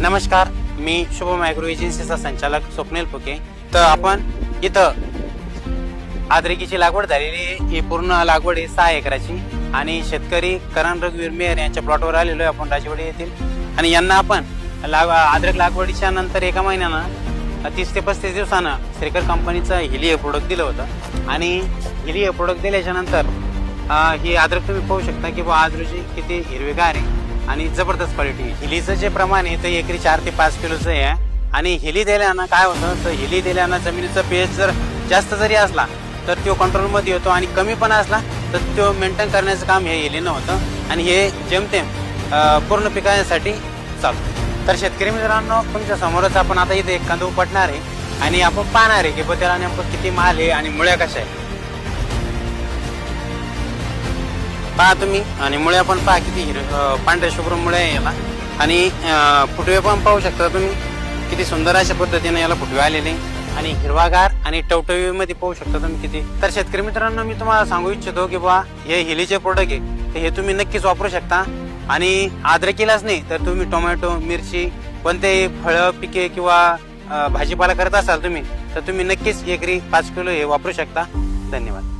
नमस्कार, मी शुभम ॲग्रो एजन्सीचा संचालक स्वप्नील फुके. तर आपण इथं अद्रकीची लागवड झालेली आहे. ही पूर्ण लागवड आहे 6 एकराची आणि शेतकरी करण रघुवीर मेहर यांच्या प्लॉटवर आलेलो आहे आपण राजवाडी येथील. आणि यांना आपण अद्रक लागवडीच्या नंतर एका महिन्यानं 30 ते 35 दिवसानं श्रीकर कंपनीचं हिली हे प्रोडक्ट दिलं होतं. आणि हिली हे प्रोडक्ट दिल्याच्या नंतर ही अद्रक तुम्ही पाहू शकता की बा आज रोजी किती हिरवेगार आहे आणि जबरदस्त क्वालिटी. हिलीचं जे प्रमाण आहे ते एकरी 4 ते 5 किलोचं आहे. आणि हिली दिल्यानं काय होतं, तर हिली दिल्यानं जमिनीचा पीएच जर जास्त जरी असला तर तो कंट्रोलमध्ये येतो आणि कमी पण असला तर तो मेंटेन करण्याचं काम हे हिलीनं होतं. आणि हे जेमतेम पूर्ण पिकासाठी चालतं. तर शेतकरी मित्रांनो, तुमच्या समोरच आपण आता इथे एक कांदा उपटणार आहे आणि आपण पाहणार आहे की बा त्याला नेमकं किती माल आहे आणि मुळ्या कशा आहे पहा तुम्ही. आणि मुळे पण पहा किती पांढऱ्या शुभ्र मुळे आहे याला. आणि फुटवे पण पाहू शकता तुम्ही किती सुंदर अशा पद्धतीने याला फुटवे आलेले आणि हिरवागार आणि टवटवी मध्ये पाहू शकता तुम्ही किती. तर शेतकरी मित्रांनो, मी तुम्हाला सांगू इच्छितो की बा हे हिलीचे प्रोडक्ट आहे तर हे तुम्ही नक्कीच वापरू शकता. आणि अद्रकीलाच नाही तर तुम्ही टोमॅटो, मिरची, कोणतेही फळं पिके किंवा भाजीपाला करत असाल तुम्ही तर तुम्ही नक्कीच एकरी 5 किलो हे वापरू शकता. धन्यवाद.